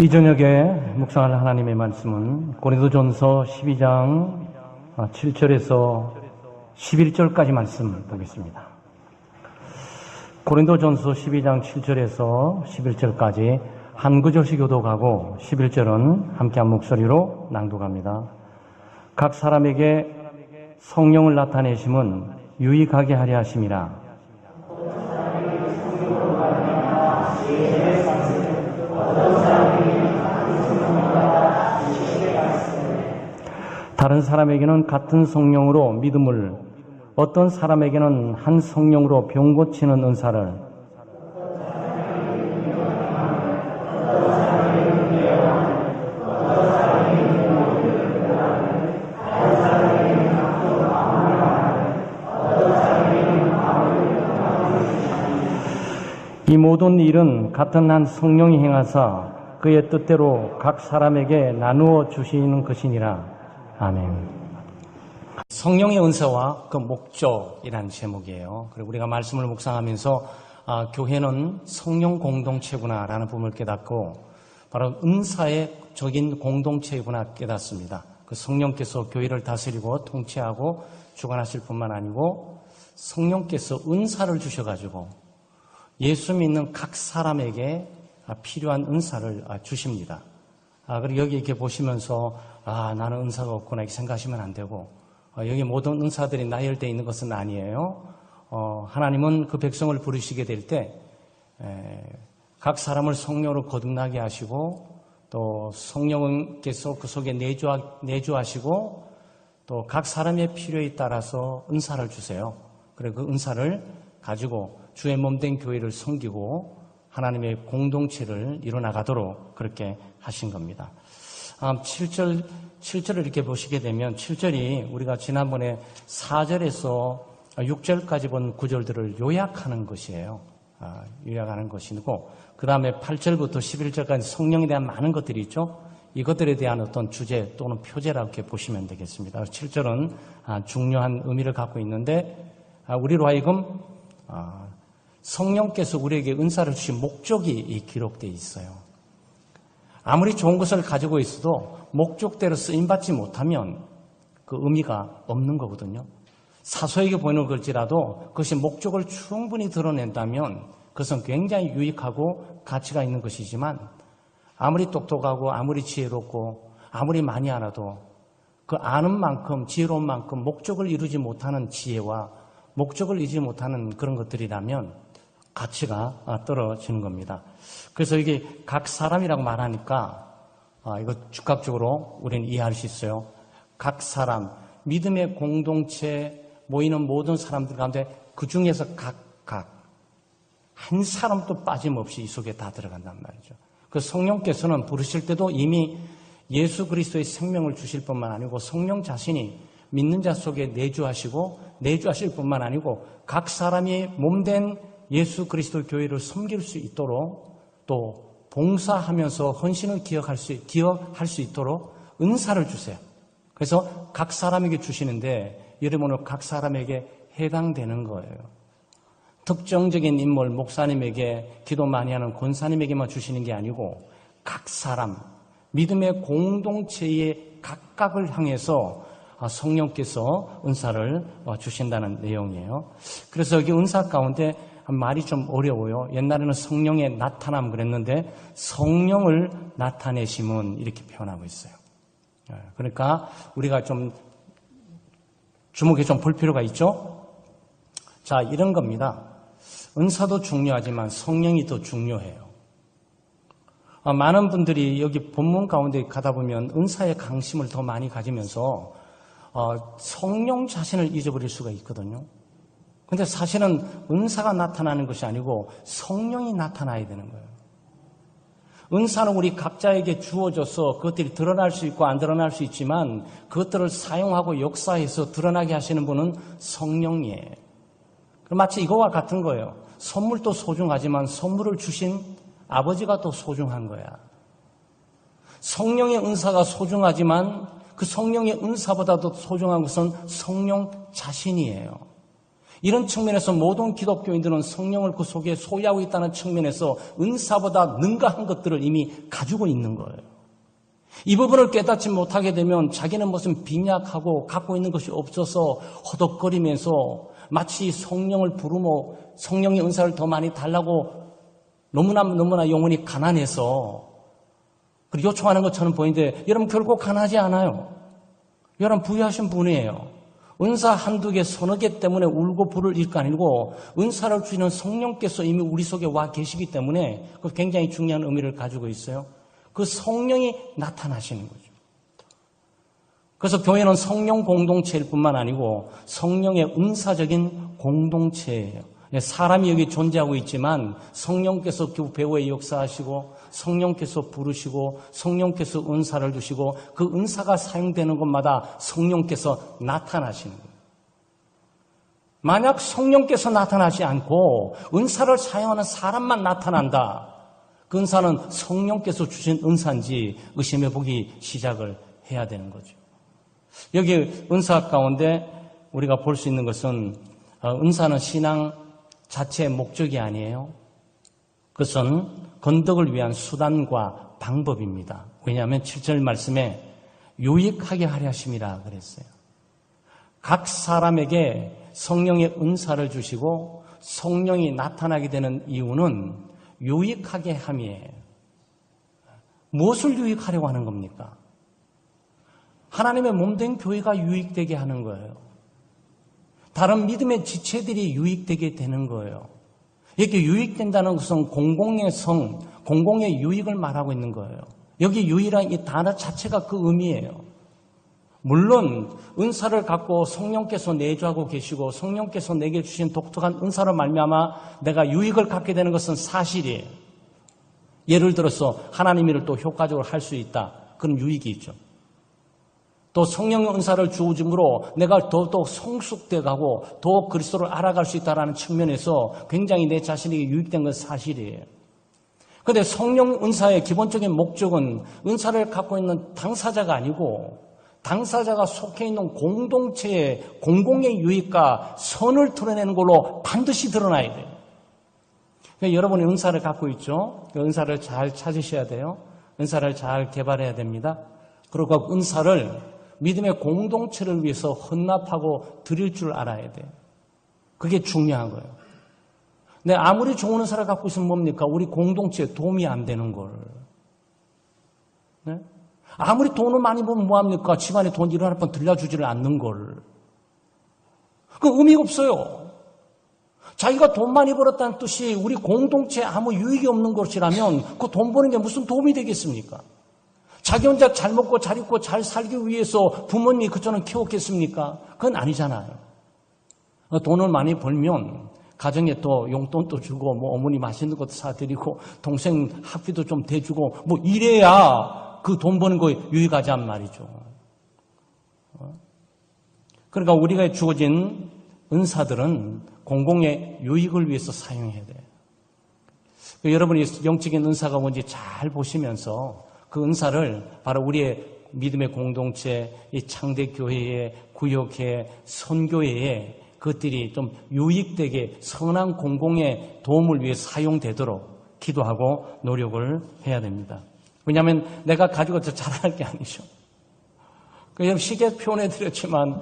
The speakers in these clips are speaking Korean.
이 저녁에 묵상할 하나님의 말씀은 고린도전서 12장 7절에서 11절까지 말씀 보겠습니다. 고린도전서 12장 7절에서 11절까지 한 구절씩 교독하고 11절은 함께 한 목소리로 낭독합니다. 각 사람에게 성령을 나타내심은 유익하게 하려 하심이라. 다른 사람에게는 같은 성령으로 믿음을, 어떤 사람에게는 한 성령으로 병 고치는 은사를, 이 모든 일은 같은 한 성령이 행하사 그의 뜻대로 각 사람에게 나누어 주시는 것이니라. 아멘. 성령의 은사와 그 목적이라는 제목이에요. 그리고 우리가 말씀을 묵상하면서 교회는 성령 공동체구나라는 부분을 깨닫고 바로 은사의 적인 공동체이구나 깨닫습니다. 그 성령께서 교회를 다스리고 통치하고 주관하실 뿐만 아니고 성령께서 은사를 주셔가지고 예수 믿는 각 사람에게 필요한 은사를 주십니다. 그리고 여기 이렇게 보시면서 나는 은사가 없구나 이렇게 생각하시면 안 되고 여기 모든 은사들이 나열되어 있는 것은 아니에요. 하나님은 그 백성을 부르시게 될 때 각 사람을 성령으로 거듭나게 하시고 또 성령께서 그 속에 내주하시고 또 각 사람의 필요에 따라서 은사를 주세요. 그리고 그 은사를 가지고 주의 몸된 교회를 섬기고 하나님의 공동체를 이뤄나가도록 그렇게 하신 겁니다. 7절을 이렇게 보시게 되면 7절이 우리가 지난번에 4절에서 6절까지 본 구절들을 요약하는 것이에요. 요약하는 것이고 그 다음에 8절부터 11절까지 성령에 대한 많은 것들이 있죠. 이것들에 대한 어떤 주제 또는 표제라고 이렇게 보시면 되겠습니다. 7절은 중요한 의미를 갖고 있는데 우리로 하여금 성령께서 우리에게 은사를 주신 목적이 기록되어 있어요. 아무리 좋은 것을 가지고 있어도 목적대로 쓰임받지 못하면 그 의미가 없는 거거든요. 사소하게 보이는 걸지라도 그것이 목적을 충분히 드러낸다면 그것은 굉장히 유익하고 가치가 있는 것이지만 아무리 똑똑하고 아무리 지혜롭고 아무리 많이 알아도 그 아는 만큼 지혜로운 만큼 목적을 이루지 못하는 지혜와 목적을 이루지 못하는 그런 것들이라면 가치가 떨어지는 겁니다. 그래서 이게 각 사람이라고 말하니까 이거 즉각적으로 우리는 이해할 수 있어요. 각 사람, 믿음의 공동체 모이는 모든 사람들 가운데 그 중에서 각각 한 사람도 빠짐없이 이 속에 다 들어간단 말이죠. 그 성령께서는 부르실 때도 이미 예수 그리스도의 생명을 주실 뿐만 아니고 성령 자신이 믿는 자 속에 내주하실 뿐만 아니고 각 사람이 몸된 예수 그리스도 교회를 섬길 수 있도록 또 봉사하면서 헌신을 기억할 수 있도록 은사를 주세요. 그래서 각 사람에게 주시는데 여러분 각 사람에게 해당되는 거예요. 특정적인 인물, 목사님에게 기도 많이 하는 권사님에게만 주시는 게 아니고 각 사람, 믿음의 공동체의 각각을 향해서 성령께서 은사를 주신다는 내용이에요. 그래서 여기 은사 가운데 말이 좀 어려워요. 옛날에는 성령의 나타남 그랬는데 성령을 나타내심은 이렇게 표현하고 있어요. 그러니까 우리가 좀 주목해 좀 볼 필요가 있죠. 자, 이런 겁니다. 은사도 중요하지만 성령이 더 중요해요. 많은 분들이 여기 본문 가운데 가다 보면 은사의 강심을 더 많이 가지면서 성령 자신을 잊어버릴 수가 있거든요. 근데 사실은 은사가 나타나는 것이 아니고 성령이 나타나야 되는 거예요. 은사는 우리 각자에게 주어져서 그것들이 드러날 수 있고 안 드러날 수 있지만 그것들을 사용하고 역사해서 드러나게 하시는 분은 성령이에요. 마치 이거와 같은 거예요. 선물도 소중하지만 선물을 주신 아버지가 더 소중한 거야. 성령의 은사가 소중하지만 그 성령의 은사보다도 소중한 것은 성령 자신이에요. 이런 측면에서 모든 기독교인들은 성령을 그 속에 소유하고 있다는 측면에서 은사보다 능가한 것들을 이미 가지고 있는 거예요. 이 부분을 깨닫지 못하게 되면 자기는 무슨 빈약하고 갖고 있는 것이 없어서 허덕거리면서 마치 성령을 부르며 성령의 은사를 더 많이 달라고 너무나 영혼이 가난해서 그리고 요청하는 것처럼 보이는데 여러분 결코 가난하지 않아요. 여러분 부유하신 분이에요. 은사 한두 개, 서너 개 때문에 울고 불을 잃을 거 아니고 은사를 주시는 성령께서 이미 우리 속에 와 계시기 때문에 그 굉장히 중요한 의미를 가지고 있어요. 그 성령이 나타나시는 거죠. 그래서 교회는 성령 공동체일 뿐만 아니고 성령의 은사적인 공동체예요. 사람이 여기 존재하고 있지만 성령께서 그 배후에 역사하시고 성령께서 부르시고 성령께서 은사를 주시고 그 은사가 사용되는 곳마다 성령께서 나타나시는 거예요. 만약 성령께서 나타나지 않고 은사를 사용하는 사람만 나타난다. 그 은사는 성령께서 주신 은사인지 의심해 보기 시작을 해야 되는 거죠. 여기 은사 가운데 우리가 볼 수 있는 것은 은사는 신앙 자체의 목적이 아니에요. 그것은 건덕을 위한 수단과 방법입니다. 왜냐하면 7절 말씀에 유익하게 하려 하심이라 그랬어요. 각 사람에게 성령의 은사를 주시고 성령이 나타나게 되는 이유는 유익하게 함이에요. 무엇을 유익하려고 하는 겁니까? 하나님의 몸된 교회가 유익되게 하는 거예요. 다른 믿음의 지체들이 유익되게 되는 거예요. 이렇게 유익된다는 것은 공공의 성, 공공의 유익을 말하고 있는 거예요. 여기 유익이란 이 단어 자체가 그 의미예요. 물론 은사를 갖고 성령께서 내주하고 계시고 성령께서 내게 주신 독특한 은사로 말미암아 내가 유익을 갖게 되는 것은 사실이에요. 예를 들어서 하나님 일을 또 효과적으로 할 수 있다. 그런 유익이 있죠. 또 성령의 은사를 주어짐으로 내가 더욱 성숙돼 가고 더 그리스도를 알아갈 수 있다는 측면에서 굉장히 내 자신에게 유익된 건 사실이에요. 그런데 성령 은사의 기본적인 목적은 은사를 갖고 있는 당사자가 아니고 당사자가 속해 있는 공동체의 공공의 유익과 선을 드러내는 걸로 반드시 드러나야 돼요. 그러니까 여러분이 은사를 갖고 있죠. 은사를 잘 찾으셔야 돼요. 은사를 잘 개발해야 됩니다. 그리고 그 은사를 믿음의 공동체를 위해서 헌납하고 드릴 줄 알아야 돼요. 그게 중요한 거예요. 근데 아무리 좋은 은사를 갖고 있으면 뭡니까? 우리 공동체에 도움이 안 되는 걸. 네? 아무리 돈을 많이 벌면 뭐합니까? 집안에 돈 일어날 번 들려주지를 않는 걸. 그 의미가 없어요. 자기가 돈 많이 벌었다는 뜻이 우리 공동체에 아무 유익이 없는 것이라면 그 돈 버는 게 무슨 도움이 되겠습니까? 자기 혼자 잘 먹고 잘 입고 잘 살기 위해서 부모님이 그처럼 키웠겠습니까? 그건 아니잖아요. 돈을 많이 벌면 가정에 또 용돈도 주고 뭐 어머니 맛있는 것도 사드리고 동생 학비도 좀 대주고 뭐 이래야 그 돈 버는 거에 유익하지 말이죠. 그러니까 우리가 주어진 은사들은 공공의 유익을 위해서 사용해야 돼요. 여러분이 영적인 은사가 뭔지 잘 보시면서 그 은사를 바로 우리의 믿음의 공동체, 이 창대교회의 구역회, 선교회에 그것들이 좀 유익되게 선한 공공의 도움을 위해 사용되도록 기도하고 노력을 해야 됩니다. 왜냐하면 내가 가지고 더 잘할 게 아니죠. 그냥 쉽게 표현해드렸지만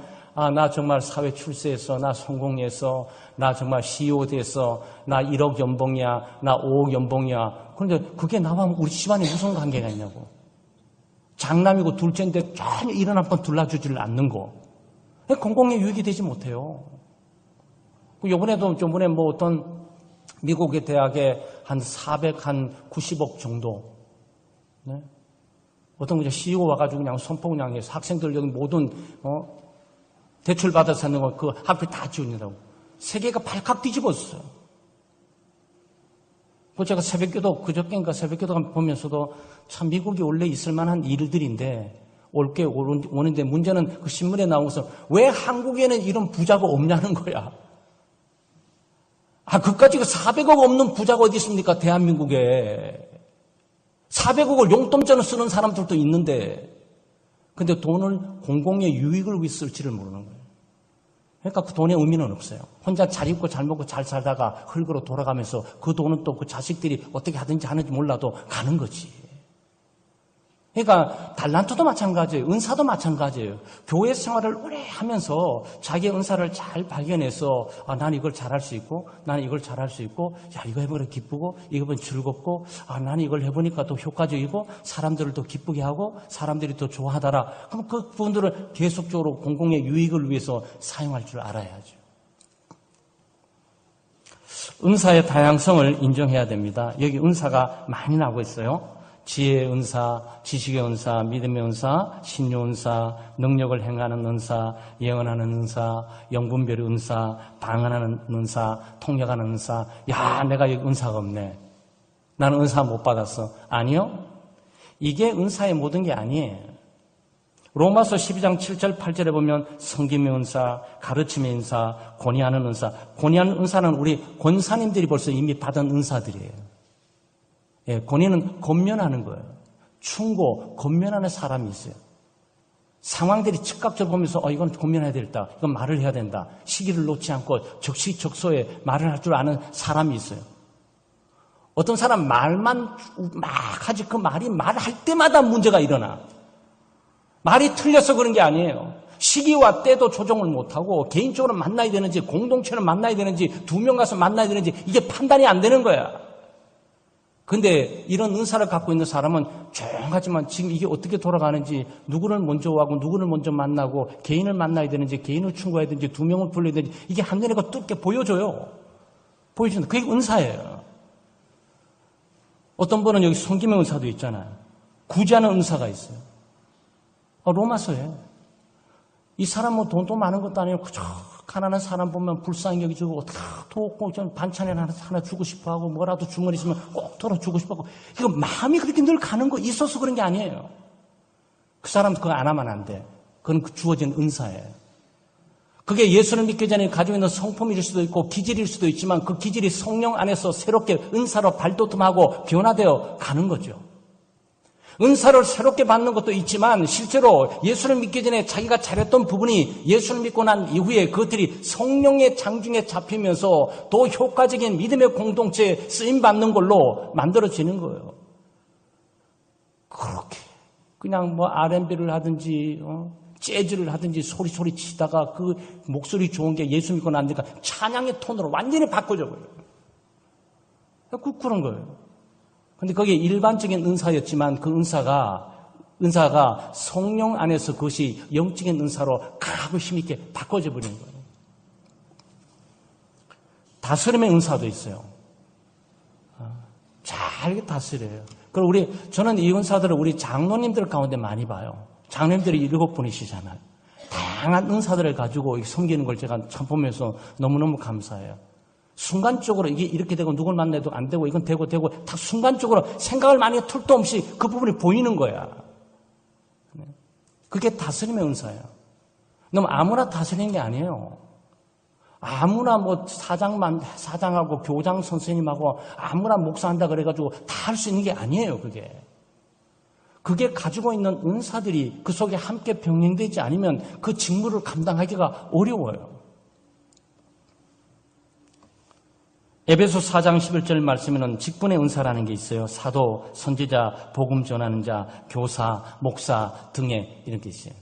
나 정말 사회 출세해서 나 성공해서 나 정말 CEO 돼서 나 1억 연봉이야 나 5억 연봉이야. 그런데 그게 나와 우리 집안에 무슨 관계가 있냐고. 장남이고 둘째인데 전혀 일은 한 번 둘러주지를 않는 거. 공공의 유익이 되지 못해요. 요번에 뭐 어떤 미국의 대학에 한 490억 정도. 네? 어떤 분이 CEO 와가지고 그냥 선포 해서 학생들 여기 모든 대출 받아서 하는 거 그 학비 다 지원이라고. 세계가 발칵 뒤집었어요. 제가 그저께인가 새벽기도 보면서도 참 미국이 원래 있을 만한 일들인데 올게 오는데 문제는 그 신문에 나온 것은 왜 한국에는 이런 부자가 없냐는 거야. 그까지 400억 없는 부자가 어디 있습니까? 대한민국에. 400억을 용돈전을 쓰는 사람들도 있는데 근데 돈을 공공의 유익을 위해 쓸지를 모르는 거예요. 그러니까 그 돈의 의미는 없어요. 혼자 잘 입고 잘 먹고 잘 살다가 흙으로 돌아가면서 그 돈은 또 그 자식들이 어떻게 하든지 하는지 몰라도 가는 거지. 그러니까 달란트도 마찬가지예요. 은사도 마찬가지예요. 교회 생활을 오래 하면서 자기의 은사를 잘 발견해서 난 이걸 잘할 수 있고 나는 이걸 잘할 수 있고 야 이거 해보니까 기쁘고 이거 해보면 즐겁고 나는 이걸 해보니까 또 효과적이고 사람들을 더 기쁘게 하고 사람들이 더 좋아하더라. 그럼 그 부분들을 계속적으로 공공의 유익을 위해서 사용할 줄 알아야죠. 은사의 다양성을 인정해야 됩니다. 여기 은사가 많이 나오고 있어요. 지혜의 은사, 지식의 은사, 믿음의 은사, 신유 은사, 능력을 행하는 은사, 예언하는 은사, 영분별의 은사, 방언하는 은사, 통역하는 은사. 야, 내가 여기 은사가 없네. 나는 은사 못 받았어. 아니요. 이게 은사의 모든 게 아니에요. 로마서 12장 7절 8절에 보면 섬김의 은사, 가르침의 은사, 권위하는 은사. 권위하는 은사는 우리 권사님들이 벌써 이미 받은 은사들이에요. 예, 권위는 권면하는 거예요. 충고, 권면하는 사람이 있어요. 상황들이 즉각적으로 보면서 이건 권면해야 되겠다. 이건 말을 해야 된다. 시기를 놓지 않고 적시적소에 말을 할 줄 아는 사람이 있어요. 어떤 사람 말만 막 하지 그 말이 말할 때마다 문제가 일어나. 말이 틀려서 그런 게 아니에요. 시기와 때도 조정을 못하고 개인적으로 만나야 되는지 공동체를 만나야 되는지 두 명 가서 만나야 되는지 이게 판단이 안 되는 거야. 근데 이런 은사를 갖고 있는 사람은 조용하지만 지금 이게 어떻게 돌아가는지 누구를 먼저 하고 누구를 먼저 만나고 개인을 만나야 되는지 개인을 충고해야 되는지 두 명을 불러야 되는지 이게 한눈에 뚫게 보여줘요. 보여준다. 그게 은사예요. 어떤 분은 여기 섬김의 은사도 있잖아요. 구제하는 은사가 있어요. 로마서에 이 사람은 돈도 많은 것도 아니고 그저 가난한 사람 보면 불쌍히 여기주고 다 돕고 반찬에 하나 주고 싶어하고 뭐라도 주머니 있으면 꼭 털어주고 싶어하고 이거 마음이 그렇게 늘 가는 거 있어서 그런 게 아니에요. 그 사람 그거 안 하면 안 돼. 그건 주어진 은사예요. 그게 예수를 믿기 전에 가지고 있는 성품일 수도 있고 기질일 수도 있지만 그 기질이 성령 안에서 새롭게 은사로 발돋움하고 변화되어 가는 거죠. 은사를 새롭게 받는 것도 있지만 실제로 예수를 믿기 전에 자기가 잘했던 부분이 예수를 믿고 난 이후에 그것들이 성령의 장중에 잡히면서 더 효과적인 믿음의 공동체에 쓰임받는 걸로 만들어지는 거예요. 그렇게 그냥 뭐 R&B를 하든지 재즈를 하든지 소리 치다가 그 목소리 좋은 게 예수 믿고 난 다니까 찬양의 톤으로 완전히 바꿔져 버려요. 그런 거예요. 근데 그게 일반적인 은사였지만 그 은사가 성령 안에서 그것이 영적인 은사로 강하고 힘있게 바꿔져 버리는 거예요. 다스림의 은사도 있어요. 잘 다스려요. 그리고 저는 이 은사들을 우리 장로님들 가운데 많이 봐요. 장로님들이 7분이시잖아요. 다양한 은사들을 가지고 섬기는 걸 제가 참 보면서 너무너무 감사해요. 순간적으로 이게 이렇게 되고 누굴 만나도 안 되고 이건 되고 다 순간적으로 생각을 많이 할 틈도 없이 그 부분이 보이는 거야. 그게 다스림의 은사예요. 너무 아무나 다스리는 게 아니에요. 아무나 뭐 사장하고 교장 선생님하고 아무나 목사한다 그래가지고 다 할 수 있는 게 아니에요. 그게 가지고 있는 은사들이 그 속에 함께 병행되지 않으면 그 직무를 감당하기가 어려워요. 에베소 4장 11절 말씀에는 직분의 은사라는 게 있어요. 사도, 선지자, 복음 전하는 자, 교사, 목사 등의 이런 게 있어요.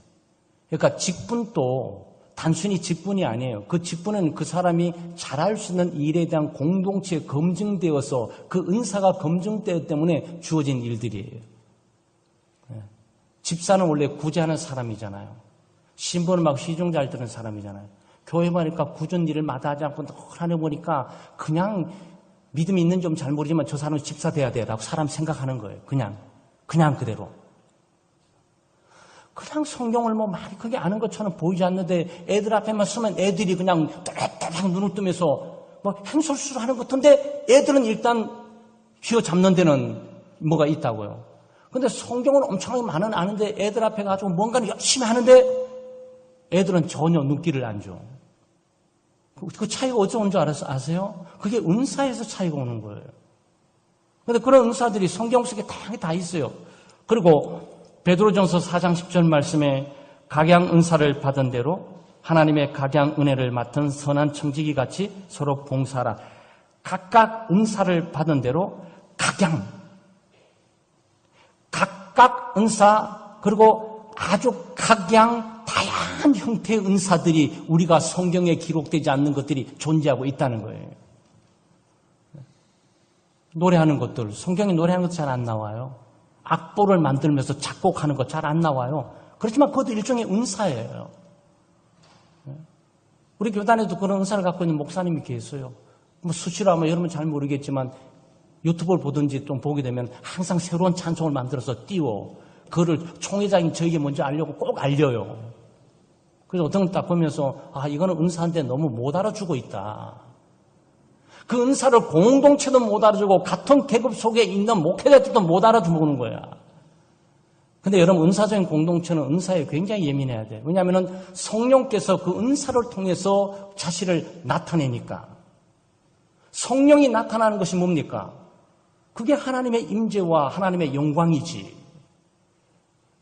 그러니까 직분도 단순히 직분이 아니에요. 그 직분은 그 사람이 잘할 수 있는 일에 대한 공동체에 검증되어서 그 은사가 검증되었기 때문에 주어진 일들이에요. 집사는 원래 구제하는 사람이잖아요. 신부는 막 시중 잘 드는 사람이잖아요. 교회 보니까 굳은 일을 마다하지 않고 하려 보니까 그냥 믿음이 있는지 좀 잘 모르지만 저 사람은 집사 돼야 돼라고 사람 생각하는 거예요. 그냥 그대로. 그냥 성경을 뭐 많이 크게 아는 것처럼 보이지 않는데 애들 앞에만 서면 애들이 그냥 또렷또렷 눈을 뜨면서 뭐 행설수를 하는 것 같은데 애들은 일단 휘어잡는 데는 뭐가 있다고요. 근데 성경을 엄청나게 많은 아는데 애들 앞에 가지고 뭔가를 열심히 하는데 애들은 전혀 눈길을 안 줘. 그 차이가 어디서 온 줄 아세요? 그게 은사에서 차이가 오는 거예요. 그런데 그런 은사들이 성경 속에 다양하게 다 있어요. 그리고 베드로전서 4장 10절 말씀에 각양 은사를 받은 대로 하나님의 각양 은혜를 맡은 선한 청지기 같이 서로 봉사하라. 각각 은사를 받은 대로 각각 은사, 그리고 아주 각양 다양한 형태의 은사들이 우리가 성경에 기록되지 않는 것들이 존재하고 있다는 거예요. 노래하는 것들, 성경에 노래하는 것도 잘 안 나와요. 악보를 만들면서 작곡하는 거 잘 안 나와요. 그렇지만 그것도 일종의 은사예요. 우리 교단에도 그런 은사를 갖고 있는 목사님이 계세요. 뭐 수시로 아마 여러분 잘 모르겠지만 유튜브를 보든지 좀 보게 되면 항상 새로운 찬송을 만들어서 띄워. 그거를 총회장인 저에게 먼저 알려고 꼭 알려요. 그래서 어떤 걸 딱 보면서 이거는 은사인데 너무 못 알아주고 있다. 그 은사를 공동체도 못 알아주고 같은 계급 속에 있는 목회자들도 못 알아주는 거야. 근데 여러분, 은사적인 공동체는 은사에 굉장히 예민해야 돼요. 왜냐하면 성령께서 그 은사를 통해서 자신을 나타내니까. 성령이 나타나는 것이 뭡니까? 그게 하나님의 임재와 하나님의 영광이지.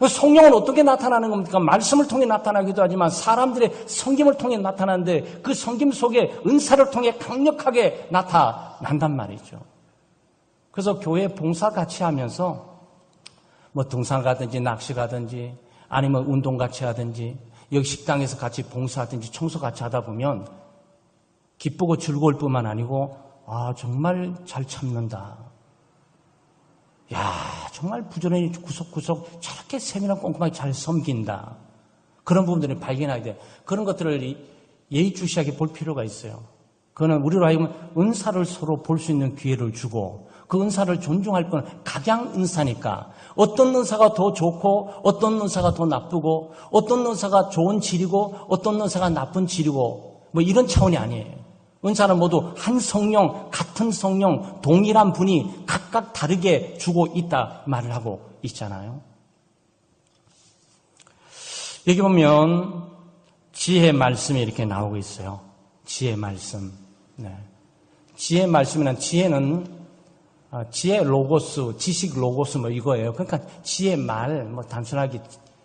성령은 어떻게 나타나는 겁니까? 말씀을 통해 나타나기도 하지만 사람들의 섬김을 통해 나타나는데 그 섬김 속에 은사를 통해 강력하게 나타난단 말이죠. 그래서 교회 봉사 같이 하면서 뭐 등산 가든지 낚시 가든지 아니면 운동 같이 하든지 여기 식당에서 같이 봉사하든지 청소 같이 하다 보면 기쁘고 즐거울 뿐만 아니고 정말 잘 참는다. 야, 정말 부지런히 구석구석 저렇게 세밀하고 꼼꼼하게 잘 섬긴다. 그런 부분들을 발견하게 돼. 그런 것들을 예의주시하게 볼 필요가 있어요. 그거는 우리로 하여금 은사를 서로 볼 수 있는 기회를 주고 그 은사를 존중할 건 각양 은사니까 어떤 은사가 더 좋고 어떤 은사가 더 나쁘고 어떤 은사가 좋은 질이고 어떤 은사가 나쁜 질이고 뭐 이런 차원이 아니에요. 은사는 모두 한 성령, 같은 성령, 동일한 분이 각각 다르게 주고 있다 말을 하고 있잖아요. 여기 보면 지혜의 말씀이 이렇게 나오고 있어요. 지혜의 말씀. 네. 지혜의 말씀이란 지혜는 지혜 로고스, 지식 로고스 뭐 이거예요. 그러니까 지혜의 말, 뭐 단순하게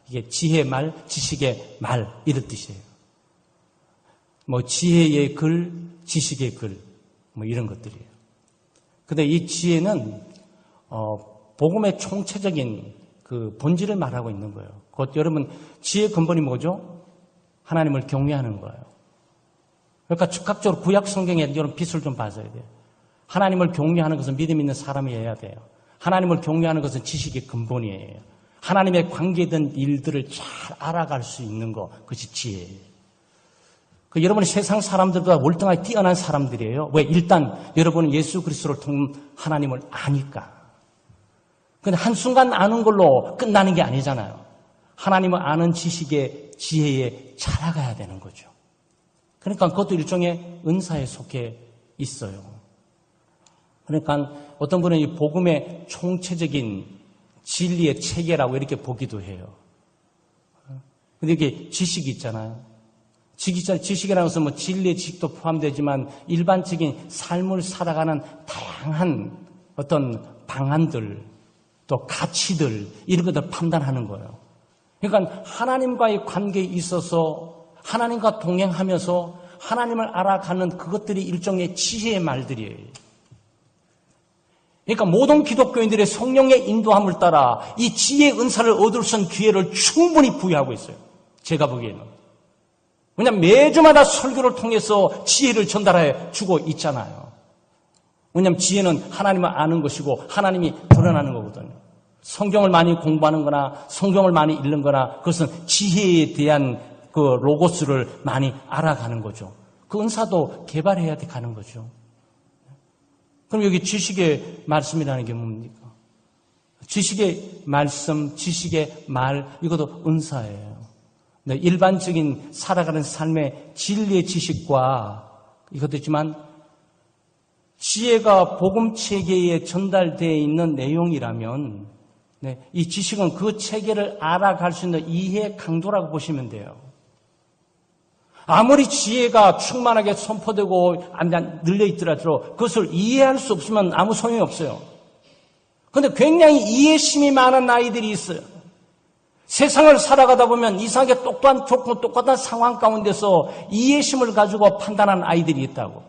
이게 지혜의 말, 지식의 말 이런 뜻이에요. 뭐 지혜의 글, 지식의 글, 뭐 이런 것들이에요. 근데 이 지혜는 복음의 총체적인 그 본질을 말하고 있는 거예요. 곧 여러분 지혜의 근본이 뭐죠? 하나님을 경외하는 거예요. 그러니까 즉각적으로 구약 성경에 여러분 빛을 좀 봐줘야 돼요. 하나님을 경외하는 것은 믿음 있는 사람이어야 돼요. 하나님을 경외하는 것은 지식의 근본이에요. 하나님의 관계된 일들을 잘 알아갈 수 있는 것, 그것이 지혜예요. 여러분이 세상 사람들보다 월등하게 뛰어난 사람들이에요. 왜? 일단 여러분은 예수 그리스도를 통해 하나님을 아니까. 근데 한순간 아는 걸로 끝나는 게 아니잖아요. 하나님을 아는 지식의 지혜에 자라가야 되는 거죠. 그러니까 그것도 일종의 은사에 속해 있어요. 그러니까 어떤 분은 이 복음의 총체적인 진리의 체계라고 이렇게 보기도 해요. 근데 이게 지식이 있잖아요. 지식이라는 것은 뭐 진리의 지식도 포함되지만 일반적인 삶을 살아가는 다양한 어떤 방안들, 또 가치들, 이런 것들을 판단하는 거예요. 그러니까 하나님과의 관계에 있어서 하나님과 동행하면서 하나님을 알아가는 그것들이 일종의 지혜의 말들이에요. 그러니까 모든 기독교인들의 성령의 인도함을 따라 이 지혜의 은사를 얻을 수 있는 기회를 충분히 부여하고 있어요. 제가 보기에는. 왜냐하면 매주마다 설교를 통해서 지혜를 전달해 주고 있잖아요. 왜냐하면 지혜는 하나님을 아는 것이고 하나님이 드러나는 거거든요. 성경을 많이 공부하는 거나 성경을 많이 읽는 거나 그것은 지혜에 대한 그 로고스를 많이 알아가는 거죠. 그 은사도 개발해야 돼 가는 거죠. 그럼 여기 지식의 말씀이라는 게 뭡니까? 지식의 말씀, 지식의 말, 이것도 은사예요. 일반적인 살아가는 삶의 진리의 지식과 이것도 있지만 지혜가 복음 체계에 전달되어 있는 내용이라면 이 지식은 그 체계를 알아갈 수 있는 이해 강도라고 보시면 돼요. 아무리 지혜가 충만하게 선포되고 늘려 있더라도 그것을 이해할 수 없으면 아무 소용이 없어요. 그런데 굉장히 이해심이 많은 아이들이 있어요. 세상을 살아가다 보면 이상하게 똑같은 조건, 똑같은 상황 가운데서 이해심을 가지고 판단하는 아이들이 있다고.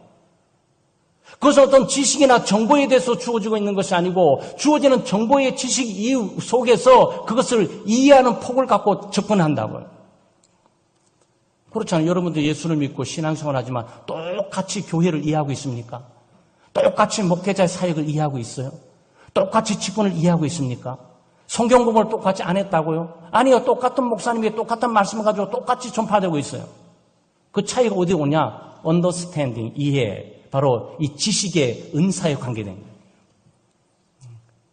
그것은 어떤 지식이나 정보에 대해서 주어지고 있는 것이 아니고 주어지는 정보의 지식 이유 속에서 그것을 이해하는 폭을 갖고 접근한다고요. 그렇잖아요. 여러분들 예수를 믿고 신앙생활 하지만 똑같이 교회를 이해하고 있습니까? 똑같이 목회자의 사역을 이해하고 있어요? 똑같이 직분을 이해하고 있습니까? 성경 공부를 똑같이 안 했다고요? 아니요. 똑같은 목사님이 똑같은 말씀을 가지고 똑같이 전파되고 있어요. 그 차이가 어디 오냐? understanding, 이해. 바로 이 지식의 은사에 관계된 거예요.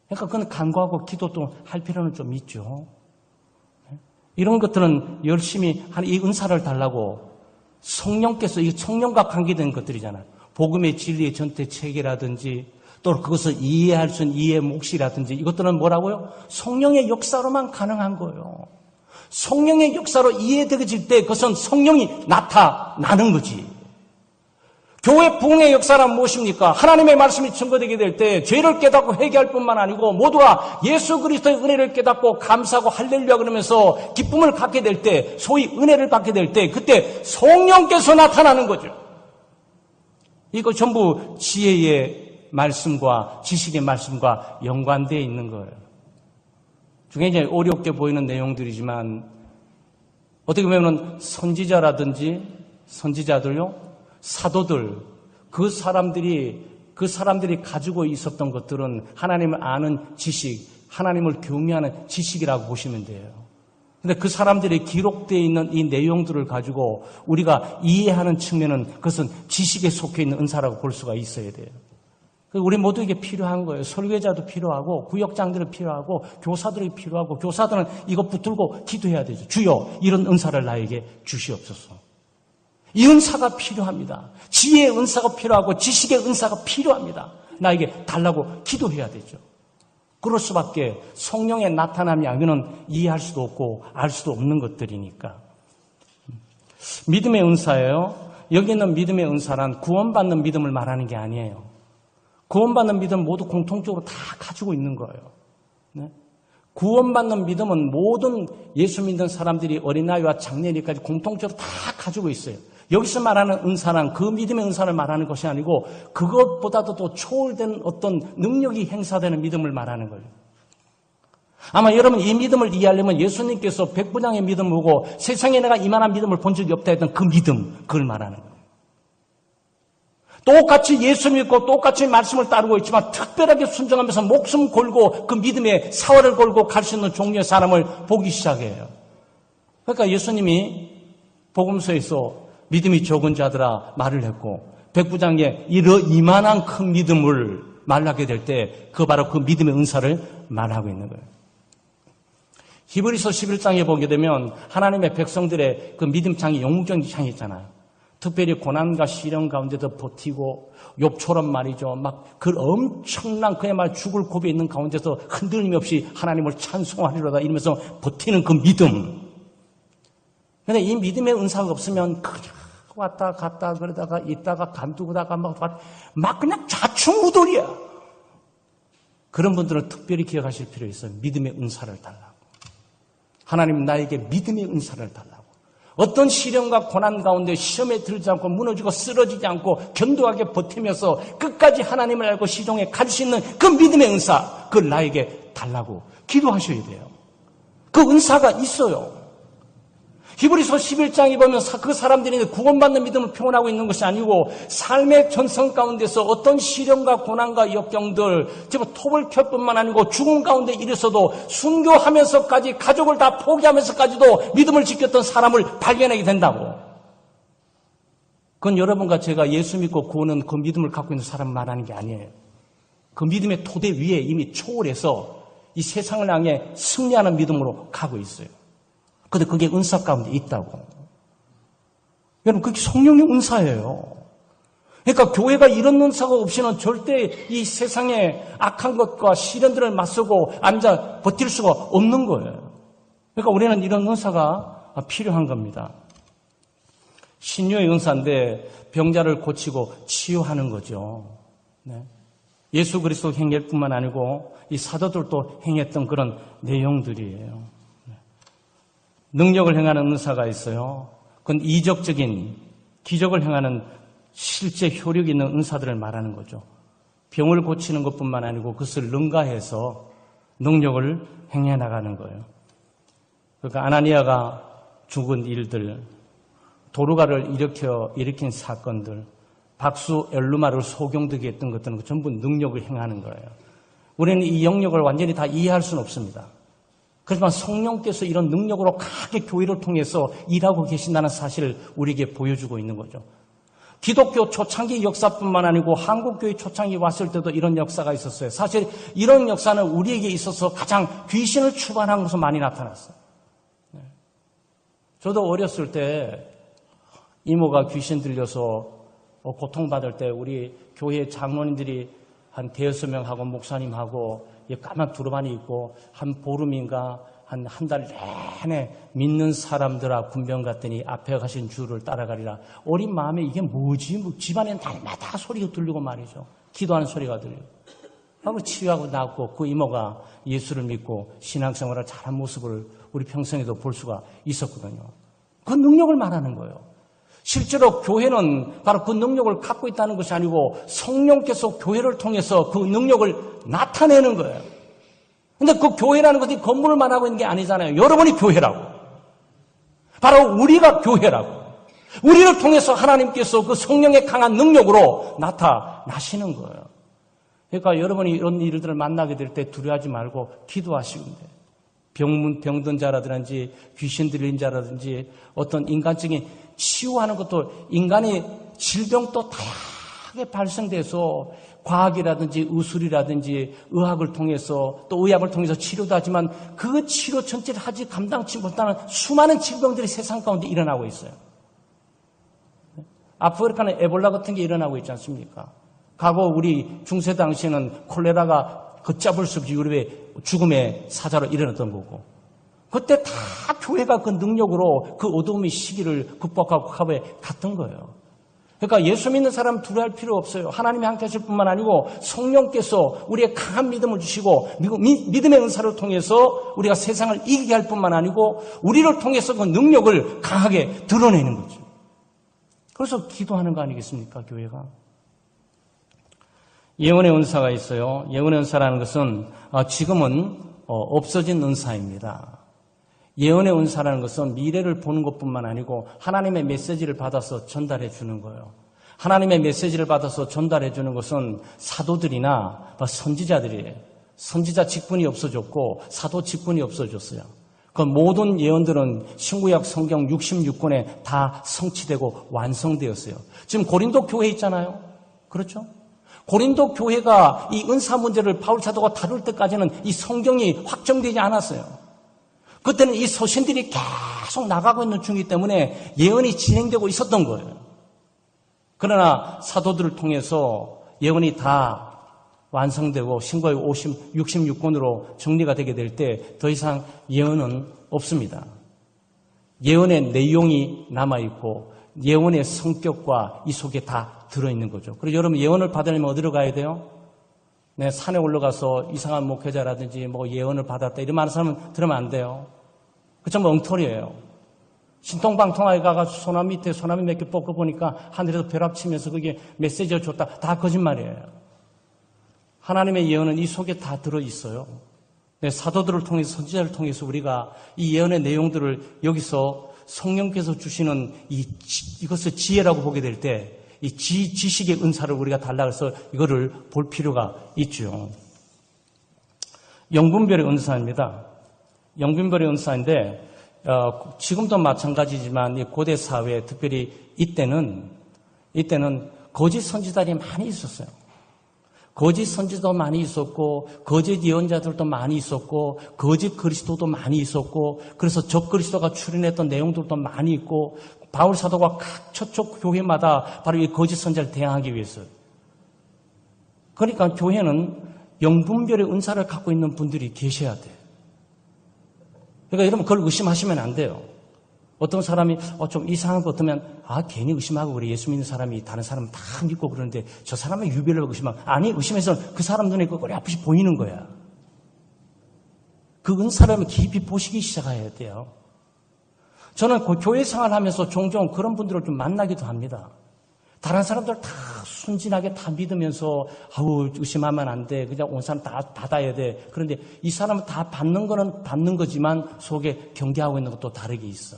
그러니까 그건 간구하고 기도도 할 필요는 좀 있죠. 이런 것들은 열심히 이 은사를 달라고 성령께서 이 성령과 관계된 것들이잖아요. 복음의 진리의 전체 체계라든지 또 그것을 이해할 수 있는 이해의 몫이라든지 이것들은 뭐라고요? 성령의 역사로만 가능한 거예요. 성령의 역사로 이해되어질 때 그것은 성령이 나타나는 거지. 교회 부흥의 역사란 무엇입니까? 하나님의 말씀이 증거되게 될 때 죄를 깨닫고 회개할 뿐만 아니고 모두가 예수 그리스도의 은혜를 깨닫고 감사하고 할렐루야 그러면서 기쁨을 갖게 될 때, 소위 은혜를 받게 될 때 그때 성령께서 나타나는 거죠. 이거 전부 지혜의 말씀과 지식의 말씀과 연관되어 있는 거예요. 굉장히 어렵게 보이는 내용들이지만 어떻게 보면 선지자라든지 선지자들요, 사도들, 그 사람들이 가지고 있었던 것들은 하나님을 아는 지식, 하나님을 경외하는 지식이라고 보시면 돼요. 근데 그 사람들이 기록되어 있는 이 내용들을 가지고 우리가 이해하는 측면은 그것은 지식에 속해 있는 은사라고 볼 수가 있어야 돼요. 우리 모두에게 필요한 거예요. 설교자도 필요하고 구역장들이 필요하고 교사들이 필요하고 교사들은 이것 붙들고 기도해야 되죠. 주여 이런 은사를 나에게 주시옵소서. 이 은사가 필요합니다. 지혜의 은사가 필요하고 지식의 은사가 필요합니다. 나에게 달라고 기도해야 되죠. 그럴 수밖에 성령의 나타남이 아니면 이해할 수도 없고 알 수도 없는 것들이니까. 믿음의 은사예요. 여기 있는 믿음의 은사란 구원받는 믿음을 말하는 게 아니에요. 구원받는 믿음 모두 공통적으로 다 가지고 있는 거예요. 네? 구원받는 믿음은 모든 예수 믿는 사람들이 어린아이와 장년이까지 공통적으로 다 가지고 있어요. 여기서 말하는 은사는 그 믿음의 은사를 말하는 것이 아니고 그것보다도 더 초월된 어떤 능력이 행사되는 믿음을 말하는 거예요. 아마 여러분 이 믿음을 이해하려면 예수님께서 백부장의 믿음을 보고 세상에 내가 이만한 믿음을 본 적이 없다 했던 그 믿음, 그걸 말하는 거예요. 똑같이 예수 믿고 똑같이 말씀을 따르고 있지만 특별하게 순종하면서 목숨 걸고 그 믿음의 사활을 걸고 갈 수 있는 종류의 사람을 보기 시작해요. 그러니까 예수님이 복음서에서 믿음이 적은 자들아 말을 했고 백부장의 이만한 큰 믿음을 말하게 될 때 그 바로 그 믿음의 은사를 말하고 있는 거예요. 히브리서 11장에 보게 되면 하나님의 백성들의 그 믿음창이 영웅적인 창이 있잖아요. 특별히 고난과 시련 가운데도 버티고 욥처럼 말이죠. 막 그 엄청난 그야말로 죽을 고비에 있는 가운데서 흔들림 없이 하나님을 찬송하리로다 이러면서 버티는 그 믿음. 그런데 이 믿음의 은사가 없으면 그냥 왔다 갔다 그러다가 있다가 간두다가 막 그냥 좌충우돌이야. 그런 분들은 특별히 기억하실 필요 있어요. 믿음의 은사를 달라고. 하나님 나에게 믿음의 은사를 달라고. 어떤 시련과 고난 가운데 시험에 들지 않고 무너지고 쓰러지지 않고 견고하게 버티면서 끝까지 하나님을 알고 시종에 갈 수 있는 그 믿음의 은사, 그걸 나에게 달라고 기도하셔야 돼요. 그 은사가 있어요. 히브리서 11장에 보면 그 사람들이 구원받는 믿음을 표현하고 있는 것이 아니고 삶의 전성 가운데서 어떤 시련과 고난과 역경들, 지금 톱을 켤 뿐만 아니고 죽음 가운데 이르서도 순교하면서까지 가족을 다 포기하면서까지도 믿음을 지켰던 사람을 발견하게 된다고. 그건 여러분과 제가 예수 믿고 구원은 그 믿음을 갖고 있는 사람 말하는 게 아니에요. 그 믿음의 토대 위에 이미 초월해서 이 세상을 향해 승리하는 믿음으로 가고 있어요. 그런데 그게 은사 가운데 있다고. 여러분, 그게 성령의 은사예요. 그러니까 교회가 이런 은사가 없이는 절대 이 세상의 악한 것과 시련들을 맞서고 앉아 버틸 수가 없는 거예요. 그러니까 우리는 이런 은사가 필요한 겁니다. 신유의 은사인데 병자를 고치고 치유하는 거죠. 네. 예수 그리스도 행할 뿐만 아니고 이 사도들도 행했던 그런 내용들이에요. 능력을 행하는 은사가 있어요. 그건 이적적인 기적을 행하는 실제 효력 있는 은사들을 말하는 거죠. 병을 고치는 것뿐만 아니고 그것을 능가해서 능력을 행해 나가는 거예요. 그러니까 아나니아가 죽은 일들, 도르가를 일으킨 사건들, 박수 엘루마를 소경되게 했던 것들은 전부 능력을 행하는 거예요. 우리는 이 영역을 완전히 다 이해할 수는 없습니다. 그렇지만 성령께서 이런 능력으로 강하게 교회를 통해서 일하고 계신다는 사실을 우리에게 보여주고 있는 거죠. 기독교 초창기 역사뿐만 아니고 한국교회 초창기 왔을 때도 이런 역사가 있었어요. 사실 이런 역사는 우리에게 있어서 가장 귀신을 추반한 것으로 많이 나타났어요. 저도 어렸을 때 이모가 귀신 들려서 고통받을 때 우리 교회 장로님들이 한 대여섯 명하고 목사님하고 까만 두루마리 입고 한 보름인가 한 달 내내 믿는 사람들아 군병 갔더니 앞에 가신 주를 따라가리라. 어린 마음에 이게 뭐지? 집안에 날마다 소리가 들리고 말이죠. 기도하는 소리가 들려요. 하고 치유하고 나왔고 그 이모가 예수를 믿고 신앙생활을 잘한 모습을 우리 평생에도 볼 수가 있었거든요. 그 능력을 말하는 거예요. 실제로 교회는 바로 그 능력을 갖고 있다는 것이 아니고 성령께서 교회를 통해서 그 능력을 나타내는 거예요. 근데 그 교회라는 것이 건물만 하고 있는 게 아니잖아요. 여러분이 교회라고. 바로 우리가 교회라고. 우리를 통해서 하나님께서 그 성령의 강한 능력으로 나타나시는 거예요. 그러니까 여러분이 이런 일들을 만나게 될 때 두려워하지 말고 기도하시면 돼요. 병든 자라든지 귀신 들린 자라든지 어떤 인간적인 치유하는 것도 인간의 질병도 다양하게 발생돼서 과학이라든지 의술이라든지 의학을 통해서 또 의학을 통해서 치료도 하지만 그 치료 전체를 하지 감당치 못하는 수많은 질병들이 세상 가운데 일어나고 있어요. 아프리카는 에볼라 같은 게 일어나고 있지 않습니까? 과거 우리 중세 당시에는 콜레라가 걷잡을 수 없이 유럽의 죽음의 사자로 일어났던 거고 그때 다 교회가 그 능력으로 그 어두움의 시기를 극복하고 카브에 갔던 거예요. 그러니까 예수 믿는 사람 두려워할 필요 없어요. 하나님이 함께 하실 뿐만 아니고 성령께서 우리의 강한 믿음을 주시고 믿음의 은사를 통해서 우리가 세상을 이기게 할 뿐만 아니고 우리를 통해서 그 능력을 강하게 드러내는 거죠. 그래서 기도하는 거 아니겠습니까, 교회가? 예언의 은사가 있어요. 예언의 은사라는 것은 지금은 없어진 은사입니다. 예언의 은사라는 것은 미래를 보는 것뿐만 아니고 하나님의 메시지를 받아서 전달해 주는 거예요. 하나님의 메시지를 받아서 전달해 주는 것은 사도들이나 선지자들이에요. 선지자 직분이 없어졌고 사도 직분이 없어졌어요. 그 모든 예언들은 신구약 성경 66권에 다 성취되고 완성되었어요. 지금 고린도 교회 있잖아요. 그렇죠? 고린도 교회가 이 은사 문제를 바울 사도가 다룰 때까지는 이 성경이 확정되지 않았어요. 그때는 이 서신들이 계속 나가고 있는 중이기 때문에 예언이 진행되고 있었던 거예요. 그러나 사도들을 통해서 예언이 다 완성되고 신구약 66권으로 정리가 되게 될 때 더 이상 예언은 없습니다. 예언의 내용이 남아있고 예언의 성격과 이 속에 다 들어있는 거죠. 그래서 여러분 예언을 받으려면 어디로 가야 돼요? 네, 산에 올라가서 이상한 목회자라든지 예언을 받았다 이런 많은 사람은 들으면 안 돼요. 그 전부 엉터리예요. 신통방통하게 가가지고 소나무 밑에 소나무 몇 개 뽑고 보니까 하늘에서 벼락 치면서 그게 메시지를 줬다. 다 거짓말이에요. 하나님의 예언은 이 속에 다 들어있어요. 네, 사도들을 통해서 선지자를 통해서 우리가 이 예언의 내용들을 여기서 성령께서 주시는 이것을 지혜라고 보게 될 때 이 지식의 은사를 우리가 달라고 해서 이거를 볼 필요가 있죠. 영분별의 은사입니다. 영분별의 은사인데 지금도 마찬가지지만 이 고대 사회 특별히 이때는 거짓 선지자들이 많이 있었어요. 거짓 선지자도 많이 있었고 거짓 예언자들도 많이 있었고 거짓 그리스도도 많이 있었고 그래서 적 그리스도가 출현했던 내용들도 많이 있고 바울 사도가 각 처쪽 교회마다 바로 이 거짓 선지자를 대항하기 위해서 그러니까 교회는 영분별의 은사를 갖고 있는 분들이 계셔야 돼요. 그러니까 여러분 그걸 의심하시면 안 돼요. 어떤 사람이 좀 이상한 거 같으면 괜히 의심하고 그래. 예수 믿는 사람이 다른 사람 다 믿고 그러는데 저 사람의 유별을 의심하고 아니 의심해서 그 사람 눈에 그 꼬리 앞이 보이는 거야. 그 은사를 깊이 보시기 시작해야 돼요. 저는 그 교회 생활하면서 종종 그런 분들을 좀 만나기도 합니다. 다른 사람들 다 순진하게 다 믿으면서 아우 의심하면 안 돼. 그냥 온 사람 다 받아야 돼. 그런데 이 사람은 다 받는 거는 받는 거지만 속에 경계하고 있는 것도 다르게 있어.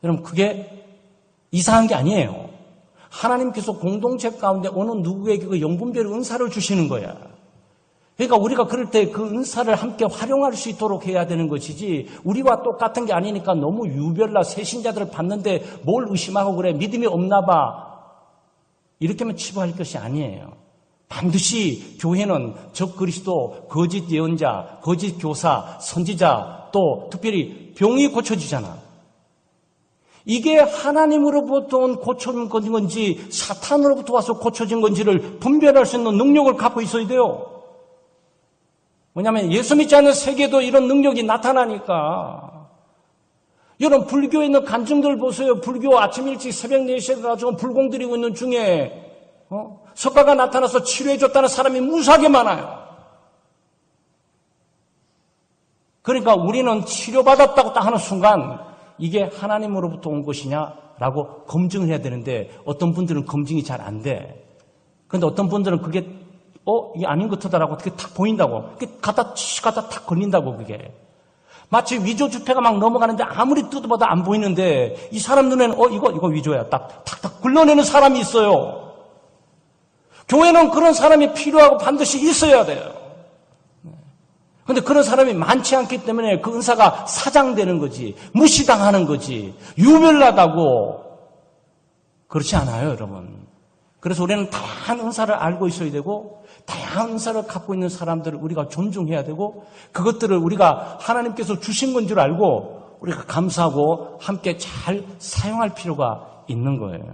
여러분 그게 이상한 게 아니에요. 하나님께서 공동체 가운데 어느 누구에게 그 영분별 은사를 주시는 거야. 그러니까 우리가 그럴 때 그 은사를 함께 활용할 수 있도록 해야 되는 것이지 우리와 똑같은 게 아니니까 너무 유별나 새신자들을 봤는데 뭘 의심하고 그래 믿음이 없나 봐 이렇게 하면 치부할 것이 아니에요. 반드시 교회는 적그리스도, 거짓 예언자, 거짓 교사, 선지자 또 특별히 병이 고쳐지잖아. 이게 하나님으로부터 온 고쳐진 건지 사탄으로부터 와서 고쳐진 건지를 분별할 수 있는 능력을 갖고 있어야 돼요. 뭐냐면 예수 믿지 않는 세계도 이런 능력이 나타나니까. 여러분 불교에 있는 간증들 보세요. 불교 아침 일찍 새벽 4시에 가지고 불공 드리고 있는 중에 석가가 나타나서 치료해줬다는 사람이 무수하게 많아요. 그러니까 우리는 치료받았다고 딱 하는 순간 이게 하나님으로부터 온 것이냐라고 검증을 해야 되는데 어떤 분들은 검증이 잘 안 돼. 그런데 어떤 분들은 그게 이게 아닌 것 같다라고 어떻게 탁 보인다고. 그게 갖다 탁 걸린다고 그게. 마치 위조 주패가 막 넘어가는데 아무리 뜯어봐도 안 보이는데 이 사람 눈에는 이거 위조야. 탁 굴러내는 사람이 있어요. 교회는 그런 사람이 필요하고 반드시 있어야 돼요. 그런데 그런 사람이 많지 않기 때문에 그 은사가 사장되는 거지. 무시당하는 거지. 유별나다고. 그렇지 않아요, 여러분. 그래서 우리는 다양한 은사를 알고 있어야 되고 다양한 은사를 갖고 있는 사람들을 우리가 존중해야 되고 그것들을 우리가 하나님께서 주신 건 줄 알고 우리가 감사하고 함께 잘 사용할 필요가 있는 거예요.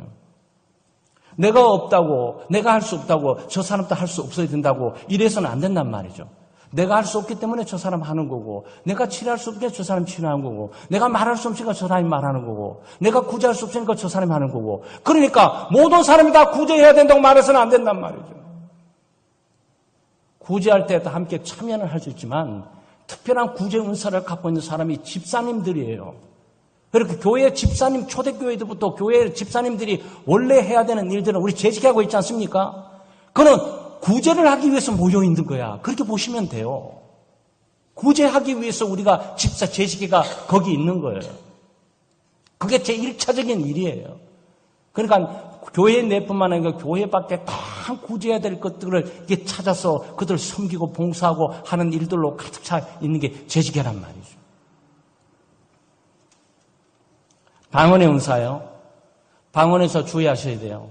내가 없다고, 내가 할 수 없다고 저 사람도 할 수 없어야 된다고 이래서는 안 된단 말이죠. 내가 할 수 없기 때문에 저 사람 하는 거고 내가 치료할 수 없기 때문에 저 사람 치료하는 거고 내가 말할 수 없으니까 저 사람이 말하는 거고 내가 구제할 수 없으니까 저 사람이 하는 거고 그러니까 모든 사람이 다 구제해야 된다고 말해서는 안 된단 말이죠. 구제할 때 함께 참여는 할 수 있지만 특별한 구제 은사를 갖고 있는 사람이 집사님들이에요. 그렇게 교회 집사님 초대교회들부터 교회 집사님들이 원래 해야 되는 일들은 우리 재직하고 있지 않습니까? 그는 구제를 하기 위해서 모여 있는 거야. 그렇게 보시면 돼요. 구제하기 위해서 우리가 집사 재직회가 거기 있는 거예요. 그게 제 1차적인 일이에요. 그러니까 교회 내뿐만 아니라 교회 밖에 다 구제해야 될 것들을 이렇게 찾아서 그들을 섬기고 봉사하고 하는 일들로 가득 차 있는 게 재직회란 말이죠. 방언의 은사요. 방언에서 주의하셔야 돼요.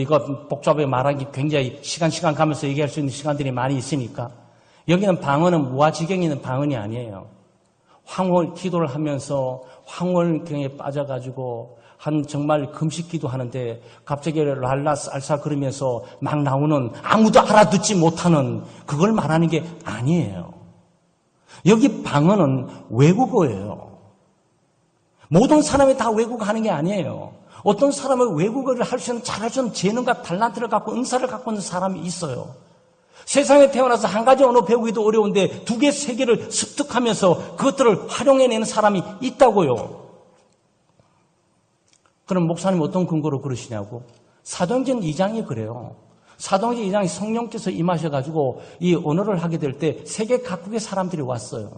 이거 복잡하게 말하기 굉장히 시간 가면서 얘기할 수 있는 시간들이 많이 있으니까. 여기는 방언은 무아지경에 있는 방언이 아니에요. 황홀 기도를 하면서 황홀경에 빠져가지고 정말 금식 기도하는데 갑자기 랄라 쌀쌀 그러면서 막 나오는 아무도 알아듣지 못하는 그걸 말하는 게 아니에요. 여기 방언은 외국어예요. 모든 사람이 다 외국어 하는 게 아니에요. 어떤 사람은 외국어를 할 수 있는 잘할 수 있는 재능과 탤런트를 갖고 은사를 갖고 있는 사람이 있어요. 세상에 태어나서 한 가지 언어 배우기도 어려운데 2개, 3개를 습득하면서 그것들을 활용해내는 사람이 있다고요. 그럼 목사님 어떤 근거로 그러시냐고? 사도행전 2장이 그래요. 사도행전 2장에 성령께서 임하셔가지고 이 언어를 하게 될 때 세계 각국의 사람들이 왔어요.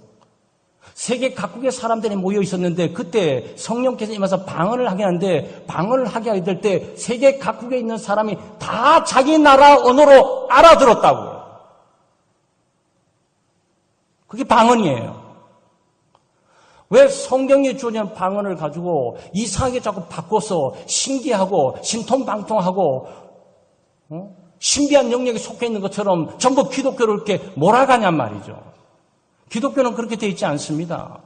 세계 각국의 사람들이 모여 있었는데 그때 성령께서 임해서 방언을 하게 하는데 방언을 하게 될 때 세계 각국에 있는 사람이 다 자기 나라 언어로 알아들었다고요. 그게 방언이에요. 왜 성경에 주어진 방언을 가지고 이상하게 자꾸 바꿔서 신기하고 신통방통하고 신비한 영역에 속해 있는 것처럼 전부 기독교를 이렇게 몰아가냔 말이죠. 기독교는 그렇게 되어 있지 않습니다.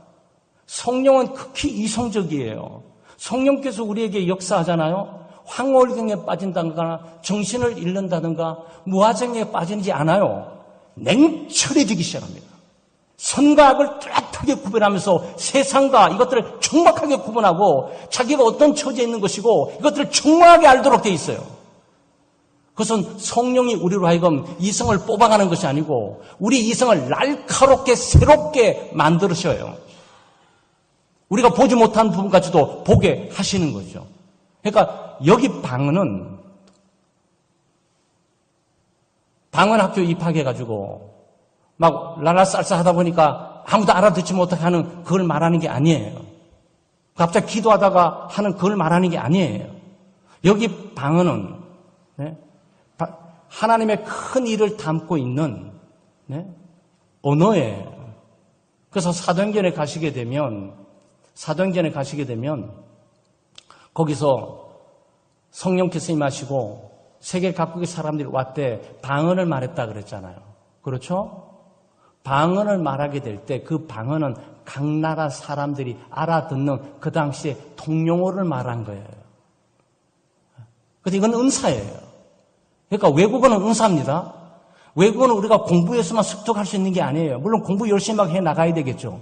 성령은 극히 이성적이에요. 성령께서 우리에게 역사하잖아요. 황홀경에 빠진다든가 정신을 잃는다든가 무아정에 빠지지 않아요. 냉철해지기 시작합니다. 선과 악을 뚜렷하게 구별하면서 세상과 이것들을 정확하게 구분하고 자기가 어떤 처지에 있는 것이고 이것들을 정확하게 알도록 되어 있어요. 그것은 성령이 우리로 하여금 이성을 뽑아가는 것이 아니고 우리 이성을 날카롭게 새롭게 만들으셔요. 우리가 보지 못한 부분까지도 보게 하시는 거죠. 그러니까 여기 방언은 학교 입학해가지고 막 랄랄쌀쌀 하다 보니까 아무도 알아듣지 못하게 하는 그걸 말하는 게 아니에요. 갑자기 기도하다가 하는 그걸 말하는 게 아니에요. 여기 방언은 하나님의 큰 일을 담고 있는 언어예요. 그래서 사도행전에 가시게 되면 거기서 성령께서 임하시고 세계 각국의 사람들이 왔대 방언을 말했다 그랬잖아요. 그렇죠? 방언을 말하게 될 때 그 방언은 각 나라 사람들이 알아듣는 그 당시에 통용어를 말한 거예요. 그래서 이건 은사예요. 그러니까 외국어는 은사입니다. 외국어는 우리가 공부해서만 습득할 수 있는 게 아니에요. 물론 공부 열심히 해 나가야 되겠죠.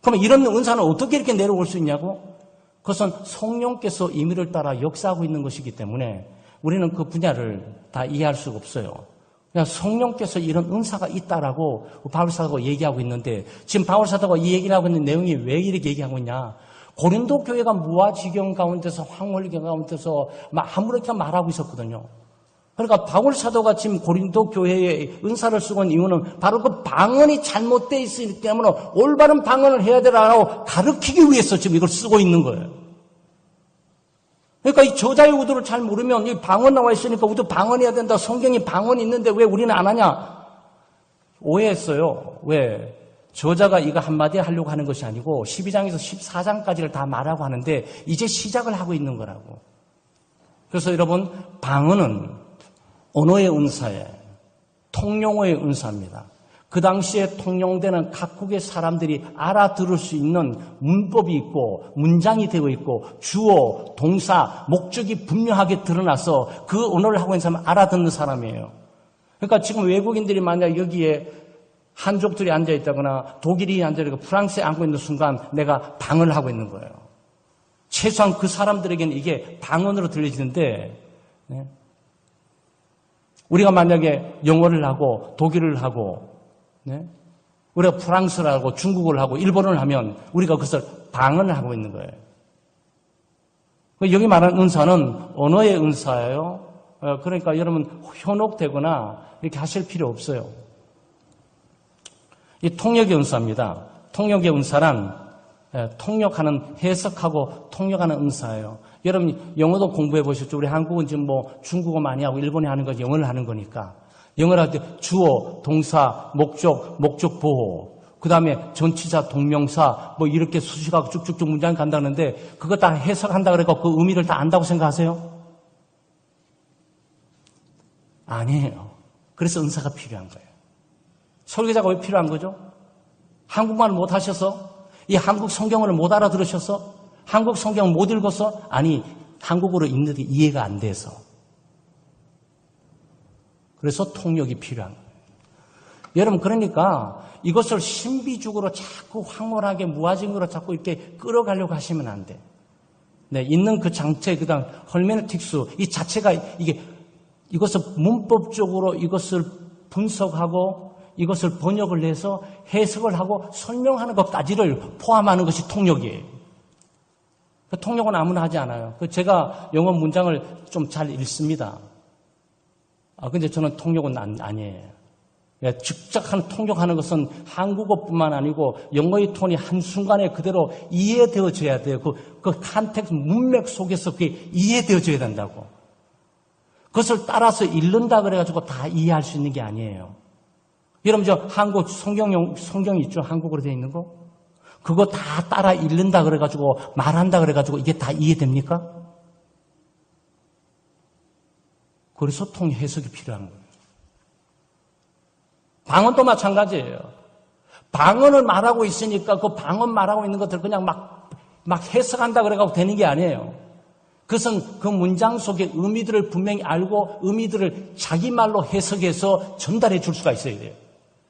그러면 이런 은사는 어떻게 이렇게 내려올 수 있냐고? 그것은 성령께서 임의를 따라 역사하고 있는 것이기 때문에 우리는 그 분야를 다 이해할 수가 없어요. 그냥 성령께서 이런 은사가 있다라고 바울사도가 얘기하고 있는데 지금 바울사도가 이 얘기를 하고 있는 내용이 왜 이렇게 얘기하고 있냐? 고린도 교회가 무아지경 가운데서 황홀경 가운데서 막 아무렇게 말하고 있었거든요. 그러니까 바울사도가 지금 고린도 교회에 은사를 쓰고 있는 이유는 바로 그 방언이 잘못되어 있기 때문에 올바른 방언을 해야 되라고 가르치기 위해서 지금 이걸 쓰고 있는 거예요. 그러니까 이 저자의 의도를 잘 모르면 이 방언 나와 있으니까 우리도 방언해야 된다. 성경이 방언이 있는데 왜 우리는 안 하냐? 오해했어요. 왜? 저자가 이거 한마디 하려고 하는 것이 아니고 12장에서 14장까지를 다 말하고 하는데 이제 시작을 하고 있는 거라고. 그래서 여러분 방언은 언어의 은사예요. 통용어의 은사입니다. 그 당시에 통용되는 각국의 사람들이 알아들을 수 있는 문법이 있고 문장이 되어 있고 주어, 동사, 목적이 분명하게 드러나서 그 언어를 하고 있는 사람은 알아듣는 사람이에요. 그러니까 지금 외국인들이 만약 여기에 한족들이 앉아있다거나 독일이 앉아있고 프랑스에 앉고 있는 순간 내가 방언을 하고 있는 거예요. 최소한 그 사람들에게는 이게 방언으로 들려지는데 우리가 만약에 영어를 하고 독일을 하고 우리가 프랑스를 하고 중국어를 하고 일본어를 하면 우리가 그것을 방언을 하고 있는 거예요. 여기 말하는 은사는 언어의 은사예요. 그러니까 여러분 현혹되거나 이렇게 하실 필요 없어요. 이 통역의 은사입니다. 통역의 은사란 통역하는, 해석하고 통역하는 은사예요. 여러분 영어도 공부해 보셨죠? 우리 한국은 지금 중국어 많이 하고 일본에 하는 거 영어를 하는 거니까. 영어를 할 때 주어, 동사, 목적 보호, 그 다음에 전치사, 동명사 이렇게 수식하고 쭉쭉쭉 문장이 간다는데 그거 다 해석한다 그래서 그 의미를 다 안다고 생각하세요? 아니에요. 그래서 은사가 필요한 거예요. 설교자가 왜 필요한 거죠? 한국말을 못 하셔서? 이 한국 성경을 못 알아들으셔서? 한국 성경 못 읽어서? 아니, 한국어로 읽는데 이해가 안 돼서. 그래서 통역이 필요한 거예요. 여러분, 그러니까 이것을 신비주의로 자꾸 황홀하게 무아징으로 자꾸 이렇게 끌어가려고 하시면 안 돼. 있는 그 장체, 그 다음 헐메네틱스, 이 자체가 이것을 문법적으로 이것을 분석하고 이것을 번역을 해서 해석을 하고 설명하는 것까지를 포함하는 것이 통역이에요. 통역은 아무나 하지 않아요. 제가 영어 문장을 좀 잘 읽습니다. 근데 저는 통역은 아니에요. 직접한 통역하는 것은 한국어뿐만 아니고 영어의 톤이 한순간에 그대로 이해되어져야 돼요. 그 컨텍스트, 문맥 속에서 그게 이해되어져야 된다고. 그것을 따라서 읽는다 그래가지고 다 이해할 수 있는 게 아니에요. 여러분, 한국 성경이 있죠? 한국어로 되어 있는 거? 그거 다 따라 읽는다 그래가지고, 말한다 그래가지고, 이게 다 이해됩니까? 그래서 해석이 필요한 거예요. 방언도 마찬가지예요. 방언을 말하고 있으니까 그 방언 말하고 있는 것들 그냥 막 해석한다 그래가지고 되는 게 아니에요. 그것은 그 문장 속의 의미들을 분명히 알고 의미들을 자기 말로 해석해서 전달해 줄 수가 있어야 돼요.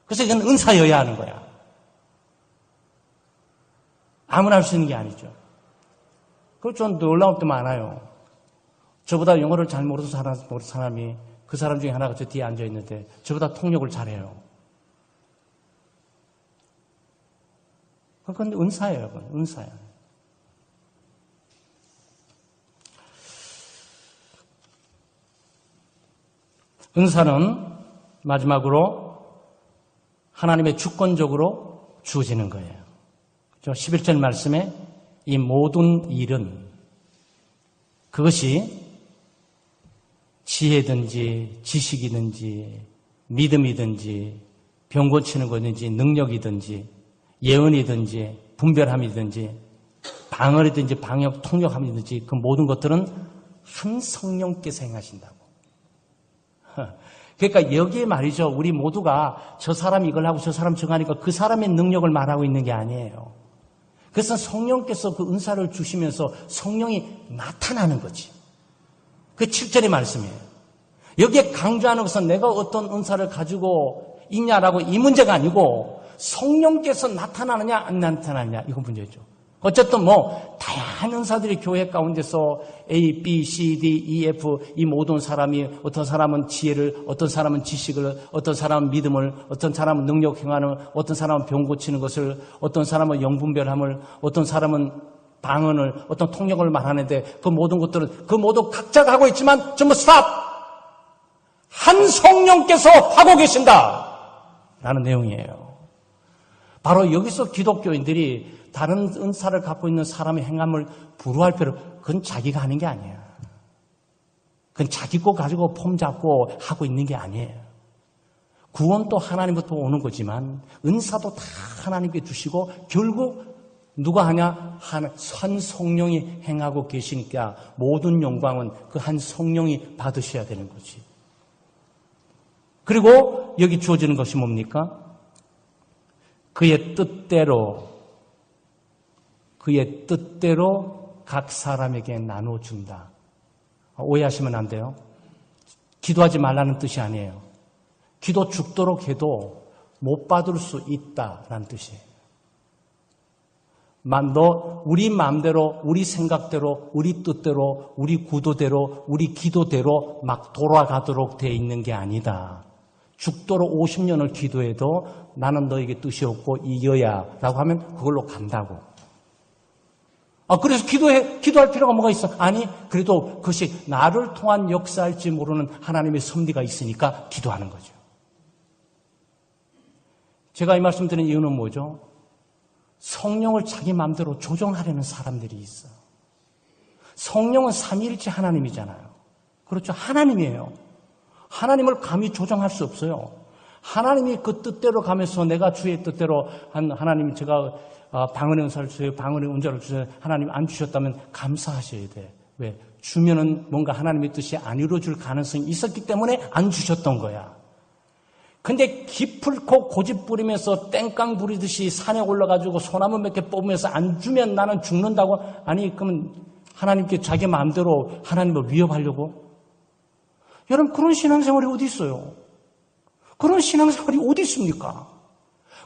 그래서 이건 은사여야 하는 거야. 아무나 할 수 있는 게 아니죠. 그리고 좀 놀라운 때 많아요. 저보다 영어를 잘 모르는 사람이 그 사람 중에 하나가 저 뒤에 앉아 있는데 저보다 통역을 잘해요. 그건 은사예요. 그건 은사예요. 은사는 마지막으로 하나님의 주권적으로 주어지는 거예요. 11절 말씀에 이 모든 일은 그것이 지혜든지 지식이든지 믿음이든지 병 고치는 거든지 능력이든지 예언이든지 분별함이든지 방언이든지 방역 통역함이든지 그 모든 것들은 한 성령께서 행하신다고. 그러니까 여기에 말이죠. 우리 모두가 저 사람이 이걸 하고 저 사람 저거 하니까 그 사람의 능력을 말하고 있는 게 아니에요. 그래서 성령께서 그 은사를 주시면서 성령이 나타나는 거지. 그 7절의 말씀이에요. 여기에 강조하는 것은 내가 어떤 은사를 가지고 있냐라고 이 문제가 아니고 성령께서 나타나느냐 안 나타나느냐 이건 문제죠. 어쨌든 다양한 은사들이 교회 가운데서 A, B, C, D, E, F 이 모든 사람이 어떤 사람은 지혜를, 어떤 사람은 지식을, 어떤 사람은 믿음을, 어떤 사람은 능력 행하는, 어떤 사람은 병 고치는 것을, 어떤 사람은 영분별함을, 어떤 사람은 방언을, 어떤 통역을 말하는데 그 모든 것들은 그 모두 각자가 하고 있지만 전부 스탑! 한 성령께서 하고 계신다! 라는 내용이에요. 바로 여기서 기독교인들이 다른 은사를 갖고 있는 사람의 행함을 부러워할 필요, 그건 자기가 하는 게 아니에요. 그건 자기 거 가지고 폼 잡고 하고 있는 게 아니에요. 구원도 하나님부터 오는 거지만 은사도 다 하나님께 주시고 결국 누가 하냐? 한 성령이 행하고 계시니까 모든 영광은 그 한 성령이 받으셔야 되는 거지. 그리고 여기 주어지는 것이 뭡니까? 그의 뜻대로 각 사람에게 나눠준다. 오해하시면 안 돼요. 기도하지 말라는 뜻이 아니에요. 기도 죽도록 해도 못 받을 수 있다라는 뜻이에요. 우리 마음대로, 우리 생각대로, 우리 뜻대로, 우리 구도대로, 우리 기도대로 막 돌아가도록 돼 있는 게 아니다. 죽도록 50년을 기도해도 나는 너에게 뜻이 없고 이겨야 라고 하면 그걸로 간다고. 그래서 기도할 필요가 뭐가 있어? 아니, 그래도 그것이 나를 통한 역사일지 모르는 하나님의 섭리가 있으니까 기도하는 거죠. 제가 이 말씀 드린 이유는 뭐죠? 성령을 자기 마음대로 조정하려는 사람들이 있어. 성령은 삼위일체 하나님이잖아요. 그렇죠? 하나님이에요. 하나님을 감히 조정할 수 없어요. 하나님이 그 뜻대로 가면서 내가 주의 뜻대로 하나님이 제가 방언의 은사를 주세요. 방언의 은사를 주세요. 하나님 안 주셨다면 감사하셔야 돼. 왜? 주면은 뭔가 하나님의 뜻이 안 이루어질 가능성이 있었기 때문에 안 주셨던 거야. 근데 기풀코 고집 부리면서 땡깡 부리듯이 산에 올라가지고 소나무 몇 개 뽑으면서 안 주면 나는 죽는다고? 아니, 그러면 하나님께 자기 마음대로 하나님을 위협하려고? 여러분, 그런 신앙생활이 어디 있어요? 그런 신앙생활이 어디 있습니까?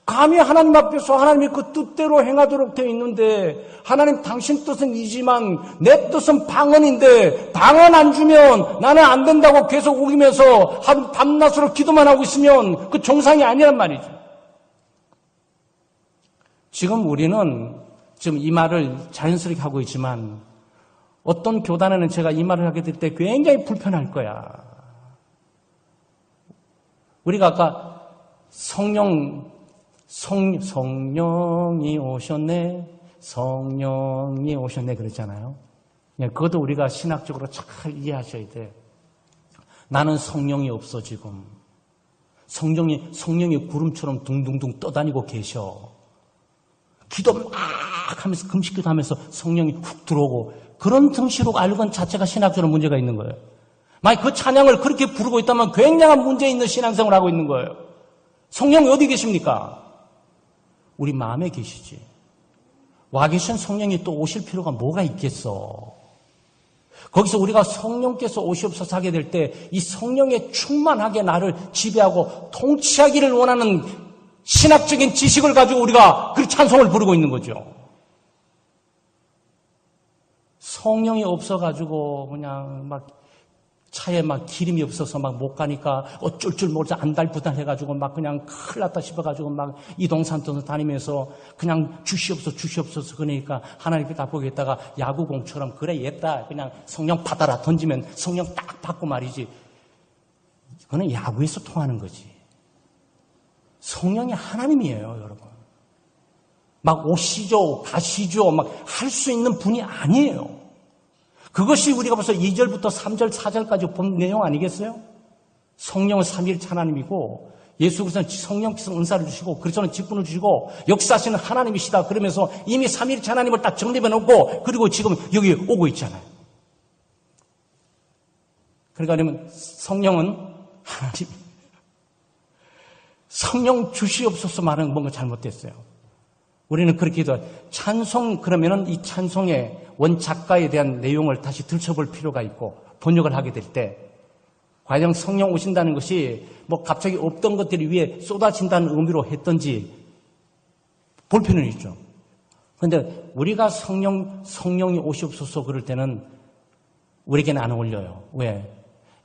감히 하나님 앞에서 하나님의 그 뜻대로 행하도록 되어 있는데 하나님 당신 뜻은 이지만 내 뜻은 방언인데 방언 안 주면 나는 안 된다고 계속 우기면서 밤낮으로 기도만 하고 있으면 그 정상이 아니란 말이죠. 지금 우리는 지금 이 말을 자연스럽게 하고 있지만 어떤 교단에는 제가 이 말을 하게 될 때 굉장히 불편할 거야. 우리가 아까 성령이 오셨네, 성령이 오셨네 그랬잖아요. 그것도 우리가 신학적으로 잘 이해하셔야 돼. 나는 성령이 없어 지금. 성령이 구름처럼 둥둥둥 떠다니고 계셔. 기도 막 하면서 금식기도 하면서 성령이 훅 들어오고 그런 등시로 알건 자체가 신학적으로 문제가 있는 거예요. 만약 그 찬양을 그렇게 부르고 있다면 굉장한 문제 있는 신앙생활을 하고 있는 거예요. 성령이 어디 계십니까? 우리 마음에 계시지. 와 계신 성령이 또 오실 필요가 뭐가 있겠어. 거기서 우리가 성령께서 오시옵소서 하게 될 때 이 성령에 충만하게 나를 지배하고 통치하기를 원하는 신학적인 지식을 가지고 우리가 그 찬송을 부르고 있는 거죠. 성령이 없어가지고 그냥 막 차에 막 기름이 없어서 막 못 가니까 어쩔 줄 모르자 안달부달 해가지고 막 그냥 큰일 났다 싶어가지고 막 이동산도 다니면서 그냥 주시옵소서 그러니까 하나님께 다 보겠다가 야구공처럼 그래 얘다 그냥 성령 받아라 던지면 성령 딱 받고 말이지. 그거는 야구에서 통하는 거지. 성령이 하나님이에요, 여러분. 막 오시죠, 가시죠, 막 할 수 있는 분이 아니에요. 그것이 우리가 벌써 2절부터 3절, 4절까지 본 내용 아니겠어요? 성령은 삼위일체 하나님이고 예수 그리스도는 성령께서 은사를 주시고 그리스도는 직분을 주시고 역사하시는 하나님이시다. 그러면서 이미 삼위일체 하나님을 딱 정립해 놓고 그리고 지금 여기 오고 있잖아요. 그러니까 그러면 성령은 하나님. 성령 주시옵소서 말하는 뭔가 잘못됐어요. 우리는 그렇게 기도해요. 찬송 그러면은 이 찬송의 원작가에 대한 내용을 다시 들춰볼 필요가 있고 번역을 하게 될 때 과연 성령 오신다는 것이 뭐 갑자기 없던 것들이 위에 쏟아진다는 의미로 했던지 볼 필요는 있죠. 그런데 우리가 성령이 오시옵소서 그럴 때는 우리에게는 안 어울려요. 왜?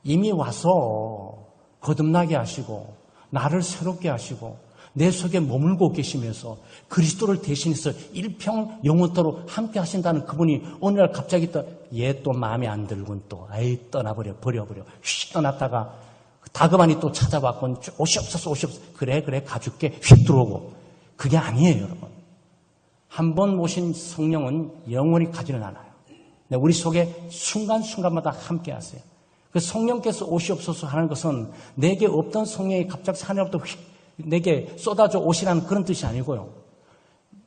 이미 와서 거듭나게 하시고 나를 새롭게 하시고 내 속에 머물고 계시면서 그리스도를 대신해서 일평 영원토록 함께 하신다는 그분이 어느 날 갑자기 얘 또 마음에 안 들군 또 아이 떠나버려 버려버려 휙 떠났다가 다그만이 또 찾아왔건 오시옵소서 그래 가줄게 휙 들어오고 그게 아니에요, 여러분. 한 번 모신 성령은 영원히 가지는 않아요. 우리 속에 순간순간마다 함께 하세요. 그 성령께서 오시옵소서 하는 것은 내게 없던 성령이 갑자기 하늘로부터 휙 내게 쏟아져 오시라는 그런 뜻이 아니고요.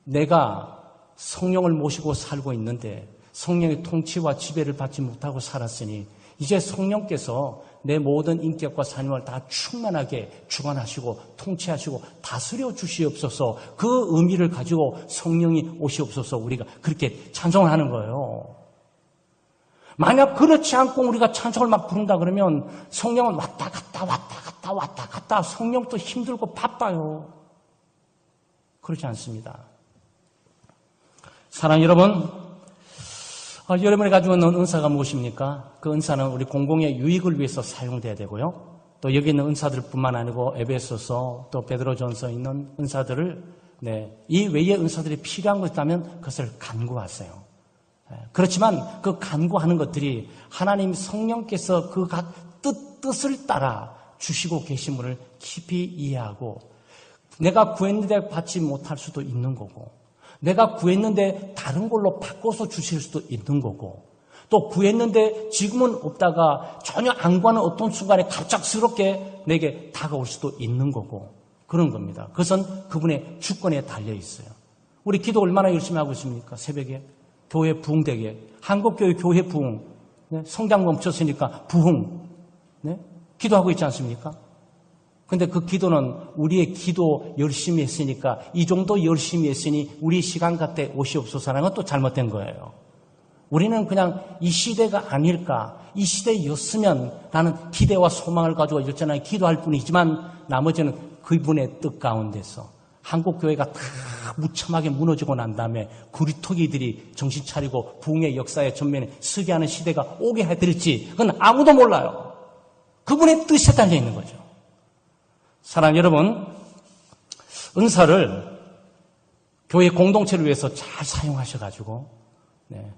내가 성령을 모시고 살고 있는데 성령의 통치와 지배를 받지 못하고 살았으니 이제 성령께서 내 모든 인격과 삶을 다 충만하게 주관하시고 통치하시고 다스려 주시옵소서 그 의미를 가지고 성령이 오시옵소서 우리가 그렇게 찬송을 하는 거예요. 만약 그렇지 않고 우리가 찬송을 막 부른다 그러면 성령은 왔다 갔다 성령도 힘들고 바빠요. 그렇지 않습니다. 사랑하는 여러분, 여러분이 가지고 있는 은사가 무엇입니까? 그 은사는 우리 공공의 유익을 위해서 사용돼야 되고요. 또 여기 있는 은사들뿐만 아니고 에베소서 또 베드로전서에 있는 은사들을 이 외의 은사들이 필요한 것 있다면 그것을 간구하세요. 그렇지만 그 간구하는 것들이 하나님 성령께서 그 각 뜻을 따라 주시고 계심을 깊이 이해하고 내가 구했는데 받지 못할 수도 있는 거고 내가 구했는데 다른 걸로 바꿔서 주실 수도 있는 거고 또 구했는데 지금은 없다가 전혀 안 구하는 어떤 순간에 갑작스럽게 내게 다가올 수도 있는 거고 그런 겁니다. 그것은 그분의 주권에 달려 있어요. 우리 기도 얼마나 열심히 하고 있습니까? 새벽에 교회 부흥되게 한국교회 교회 부흥 성장 멈췄으니까 부흥 기도하고 있지 않습니까? 근데 그 기도는 우리의 기도 열심히 했으니까 이 정도 열심히 했으니 우리 시간 갖대 오시옵소서라는 건 또 잘못된 거예요. 우리는 그냥 이 시대가 아닐까 이 시대였으면 라는 기대와 소망을 가지고 일전에 기도할 뿐이지만 나머지는 그분의 뜻 가운데서 한국교회가 다 무참하게 무너지고 난 다음에 구리토기들이 정신 차리고 부흥의 역사의 전면에 서게 하는 시대가 오게 해드릴지 그건 아무도 몰라요. 그분의 뜻에 달려 있는 거죠. 사랑하는 여러분, 은사를 교회 공동체를 위해서 잘 사용하셔가지고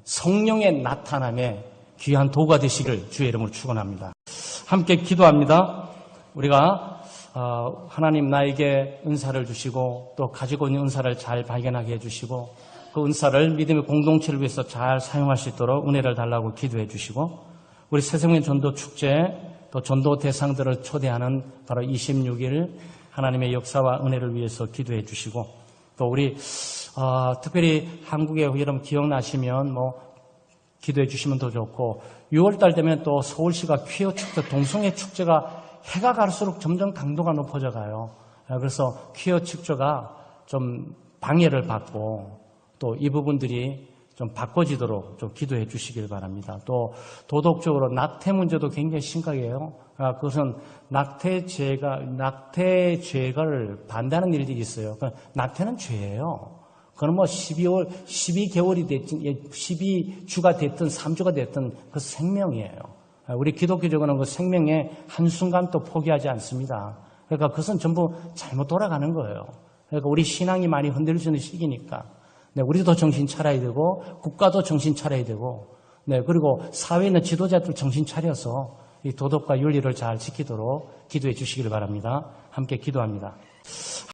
성령의 나타남에 귀한 도구가 되시길 주의 이름으로 축원합니다. 함께 기도합니다. 우리가 하나님 나에게 은사를 주시고 또 가지고 있는 은사를 잘 발견하게 해주시고 그 은사를 믿음의 공동체를 위해서 잘 사용할 수 있도록 은혜를 달라고 기도해 주시고 우리 새생명 전도 축제 또 전도 대상들을 초대하는 바로 26일 하나님의 역사와 은혜를 위해서 기도해 주시고 또 우리 특별히 한국에 여러분 기억나시면 기도해 주시면 더 좋고 6월달 되면 또 서울시가 퀴어 축제 동성애 축제가 해가 갈수록 점점 강도가 높아져 가요. 그래서 퀴어 축제가 좀 방해를 받고 또 이 부분들이 좀 바꿔지도록 좀 기도해 주시길 바랍니다. 또 도덕적으로 낙태 문제도 굉장히 심각해요. 그것은 낙태 죄가를 반대하는 일들이 있어요. 낙태는 죄예요. 그건 12개월이 됐든 12주가 됐든 3주가 됐든 그 생명이에요. 우리 기독교적으로는 그 생명의 한순간도 포기하지 않습니다. 그러니까 그것은 전부 잘못 돌아가는 거예요. 그러니까 우리 신앙이 많이 흔들리는 시기니까 우리도 정신 차려야 되고 국가도 정신 차려야 되고 그리고 사회에 있는 지도자들 정신 차려서 이 도덕과 윤리를 잘 지키도록 기도해 주시길 바랍니다. 함께 기도합니다.